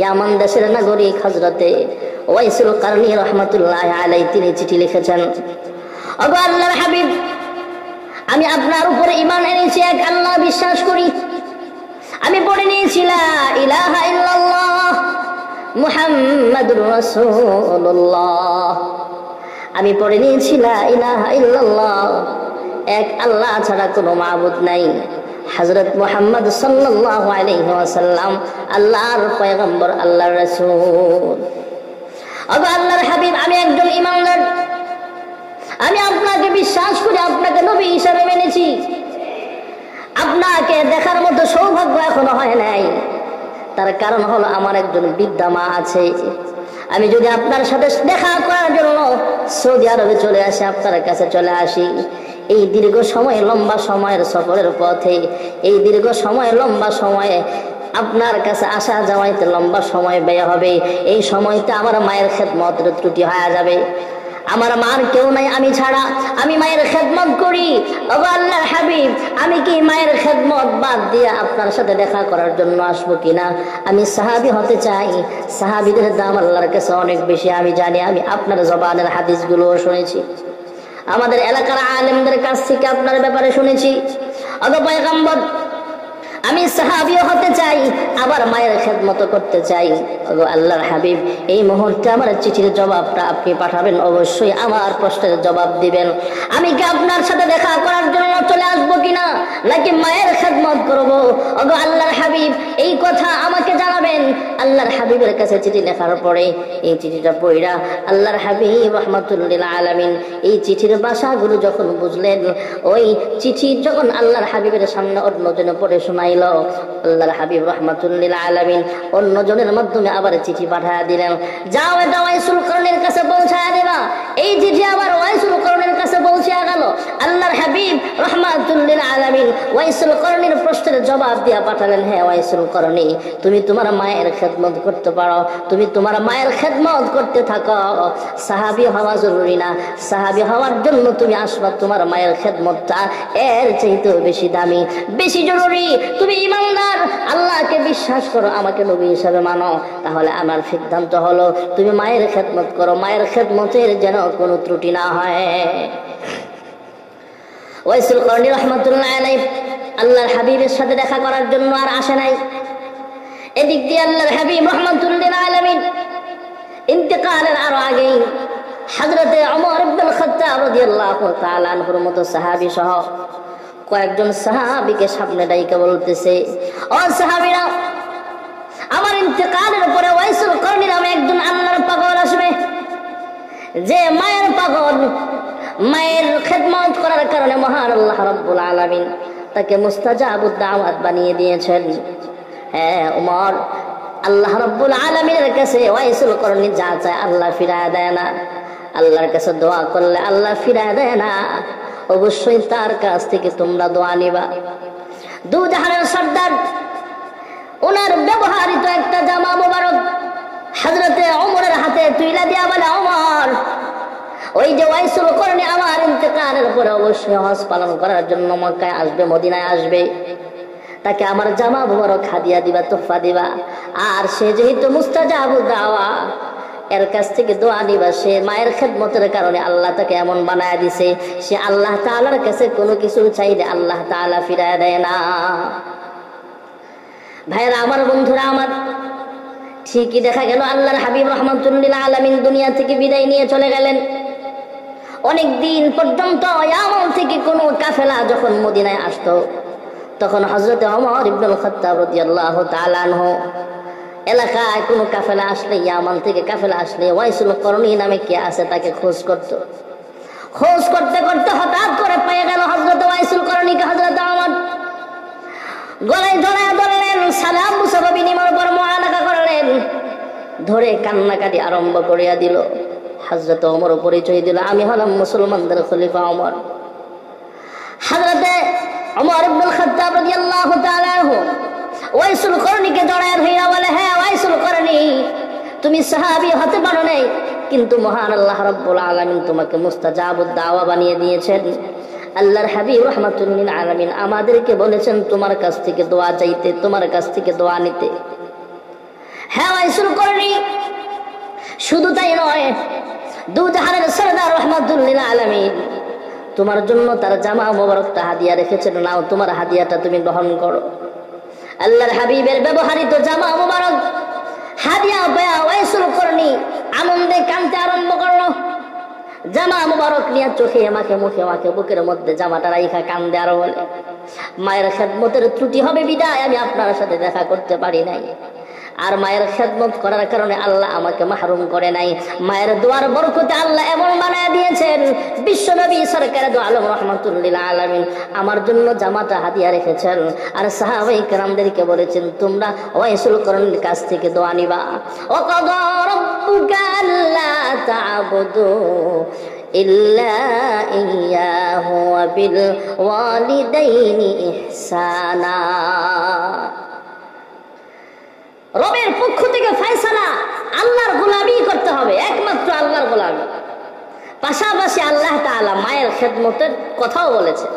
ইয়ামান দেশের নাগরিক হযরতে ওয়াইসুল কারনী রাহমাতুল্লাহি আলাইহি তিনি চিঠি লিখেছেন, ওগো আল্লাহর হাবিব, আমি আপনার উপরে ঈমান এনেছি, এক আল্লাহ বিশ্বাস করি। আমি পড়ে নিয়েছি লা ইলাহা ইল্লাল্লাহ মুহাম্মাদুর রাসূলুল্লাহ। আমি পড়ে নিয়েছি লা ইলাহা ইল্লাল্লাহ, এক আল্লাহ ছাড়া কোনো মাবুদ নাই। হযরত মুহাম্মদ সাল্লাল্লাহু আলাইহি ওয়াসাল্লাম আল্লাহর পয়গম্বর, আল্লাহর রাসূল। ওগো আল্লাহর হাবিব, আমি একজন ঈমানদার, আমি আপনাকে বিশ্বাস করি, আপনাকে নবী হিসেবে মেনেছি। আপনাকে দেখার মতো সৌভাগ্য এখনো হয় নাই। তার কারণ হলো আমার একজন বৃদ্ধা মা আছে। আমি যদি আপনার সাথে দেখা করার জন্য সৌদি আরবে চলে আসি, আপনার কাছে চলে আসি, এই দীর্ঘ সময়, লম্বা সময়ের সফরের পথে, এই দীর্ঘ সময়, লম্বা সময়ে আপনার কাছে আসা যাওয়াইতে লম্বা সময় ব্যয় হবে। এই সময়তে আমার মায়ের খেদমতের ত্রুটি হয়ে যাবে। আমার মার কেউ নাই আমি ছাড়া, আমি মায়ের খেদমত করি। ওগো আল্লাহর হাবিব, আমি কি মায়ের খেদমত বাদ দিয়ে আপনার সাথে দেখা করার জন্য আসবো কিনা? আমি সাহাবী হতে চাই। সাহাবীদের দাম আল্লাহর কাছে অনেক বেশি, আমি জানি। আমি আপনার জবানের হাদিসগুলোও শুনেছি, আমাদের এলাকার আলেমদের কাছ থেকে আপনার ব্যাপারে শুনেছি। ওগো পয়গম্বর, আমি সাহাবীও হতে চাই, আবার মায়ের খেদমত করতে চাই। ওগো আল্লাহর হাবিব, এই মুহূর্তে আমার চিঠির জবাবটা আপনি পাঠাবেন, অবশ্যই আমার প্রশ্নের জবাব দিবেন। আমি কি আপনার সাথে দেখা করার জন্য চলে আসবো কিনা, নাকি মায়ের খেদমত করব? ওগো আল্লাহর হাবিব, এই কথা আমাকে জানাবেন। আল্লাহর হাবিবের কাছে চিঠি লেখার পরে এই চিঠিটা পড়া আল্লাহর হাবিব রাহমাতুল লিল আলামিন এই চিঠির ভাষাগুলো যখন বুঝলেন, ওই চিঠি যখন আল্লাহর হাবিবের সামনে অন্যজনে পড়ে শোনাইল, আল্লাহর হাবিব রাহমাতুল লিল আলামিন অন্যজনের মাধ্যমে আবার চিঠি পাঠিয়ে দিলেন, যাও এটা ওয়াইসুল কারনীর কাছে পৌঁছায় দেবা। এই চিঠি আবার ওয়াইসুল কারনীর কাছে পৌঁছে গেল। আল্লাহর হাবিব রাহমাতুল লিল আলামিন ওয়াইসুল কারনীর প্রশ্নের জবাব দিয়ে পাঠালেন, হ্যাঁ ওয়াইসুল কারনী, তুমি তোমার মায়ের খেদমত করতে পারো, তুমি তোমার মায়ের খেদমত করতে থাকো। সাহাবী হওয়া জরুরি না, সাহাবী হওয়ার জন্য তুমি আসবা, তোমার মায়ের খেদমতটা এর চাইতেও বেশি দামি, বেশি জরুরি। তুমি ঈমানদার, আল্লাহকে বিশ্বাস করো, আমাকে নবী হিসাবে মানো, তাহলে আমার সিদ্ধান্ত হলো তুমি মায়ের খেদমত করো, মায়ের খেদমতের যেন কোনো ত্রুটি না হয়। ওয়াইসুল কারনী রাহমাতুল্লাহি আলাইহি আল্লাহর হাবিবের সাথে দেখা করার জন্য আর আসে নাই। এদিক দিয়ে আল্লাহর হাবিব রাহমাতুল লিল আলামিন ইন্তেকালের আরো আগেই হযরতে ওমর ইবনুল খাত্তাব রাদিয়াল্লাহু তাআলা আনহুর মতো সাহাবী সহ কয়েকজন সাহাবীকে সামনে ডাইকে বলতেছে, ও সাহাবীরা, আমার ইন্তেকালের পরে ওয়াইসুল কারনী নামে একজন আল্লাহর পাগল আসবে, যে মায়ের পাগল, মায়ের খেদমত করার কারণে মহান আল্লাহ রাব্বুল আলামিন তাকে মুস্তাজাবুদ দাওয়াত বানিয়ে দিয়েছেন। হ্যাঁ ওমর, আল্লাহ রাব্বুল আলামিনের কাছে ওয়াইসুল কারনী যা চায় আল্লাহ ফিরায় দেয় না, আল্লাহর কাছে দোয়া করলে আল্লাহ ফিরায় দেয় না, অবশ্যই তার কাছ থেকে তোমরা দোয়া নিবা। দু জাহানের সর্দার, ওনার ব্যবহারিত একটা জামা মোবারক হযরতে ওমরের হাতে তুইলা দিয়া বলে, ওমর, ওই যে ওয়াইসুল কারনী আমার ইন্তেকালের পরে অবশ্যই হজ পালন করার জন্য মক্কায় আসবে, মদিনায় আসবে, তাকে আমার জামা মোবারক হাদিয়া দিবা, তোহফা দিবা। আর সে যেহেতু মুস্তাজাবুদ দাওয়া, এর কাছ থেকে দোয়া নিবা। সে মায়ের খেদমতের কারণে আল্লাহ তাকে এমন বানায় দিছে, সে আল্লাহ তাআলার কাছে কোনো কিছু চাইলে আল্লাহ তাআলা ফিরায় দেয় না। ভাইরা আমার, বন্ধুরা আমার, ঠিকই দেখা গেল আল্লাহর হাবিব রাহমাতুল লিল আলামিন দুনিয়া থেকে বিদায় নিয়ে চলে গেলেন। অনেক দিন পর্যন্ত ইয়ামান থেকে কোনো কাফেলা যখন মদিনায় আসতো, তখন হযরতে ওমর ইবনুল খাত্তাব রাদিয়াল্লাহু তাআলা আনহু এলাকায় কোনো কাফেলা আসলে, ইয়ামান থেকে কাফেলা আসলে ওয়াইসুল কারনী নামে কে আছে তাকে খোঁজ করত। খোঁজ করতে করতে হঠাৎ করে পেয়ে গেল হযরত ওয়াইসুল কারনীকে। হযরত ওমর গলায় জড়ায় ধরলেন, সালাম মুসাফা বিনিময় পর মুআনাকা করলেন, ধরে কান্নাকাটি আরম্ভ করিয়া দিল। হযরত ওমর পরিচয় দিল, আমি হলাম মুসলমানদের খলিফা ওমর। হযরতে ওমর ইবনুল খাত্তাব রাদিয়াল্লাহু তাআলা আনহু ওয়াইসুল কারনীকে জড়ায় ধইরা বলে, হ্যাঁ ওয়াইসুল কারনী, তুমি সাহাবী হতে পারো নাই, কিন্তু মহান আল্লাহ রাব্বুল আলামিন তোমাকে মুস্তাজাবুদ দাওয়া বানিয়ে দিয়েছেন। আল্লাহর হাবিব রাহমাতুল লিল আলামিন আমাদেরকে বলেছেন তোমার কাছ থেকে দোয়া চাইতে, তোমার কাছ থেকে দোয়া নিতে। হ্যাঁ ওয়াইসুল করনি, শুধু তাই নয়, দু জাহানের সরদার রহমাতুল লিল আলামিন তোমার জন্য তার জামা মোবারকটা হাদিয়া রেখেছেন, নাও তোমার হাদিয়াটা তুমি গ্রহণ করো। আল্লাহর হাবিবের ব্যবহৃত জামা মোবারক হাদিয়া পায়া ওয়াইসুল করনি আনন্দে কাঁদতে আরম্ভ করলো। জামা মুবারক নিয়ে চোখে মাখে মুখে মাখে বুকের মধ্যে জামাটা রাইখা কান্দে আর বলে, মায়ের খেদমতের ত্রুটি হবে বিদায় আমি আপনার সাথে দেখা করতে পারি নাই, আর মায়ের খেদমত করার কারণে আল্লাহ আমাকে মাহরুম করে নাই। মায়ের দোয়ার বরকতে আল্লাহ এমন বানায় দিয়েছেন, বিশ্বনবী সরকারে দো আলম রহমাতুল লিল আলামিন আমার জন্য জামাটা হাদিয়া রেখেছেন। আর সাহাবায়ে কেরামদেরকে বলেছেন, তোমরা ওয়াইসুল করনির কাছ থেকে দোয়া নিবা। ওয়াকাদা রাব্বুকা আল্লা তা'বুদু ইল্লা ইয়্যাহু ওয়া বিল ওয়ালিদাইনি ইহসানা। রবের পক্ষ থেকে ফয়সালা আল্লাহর গোলামি করতে হবে, একমাত্র আল্লাহর গোলামি। পাশাপাশি আল্লাহ তাআলা মায়ের খেদমতের কথাও বলেছেন।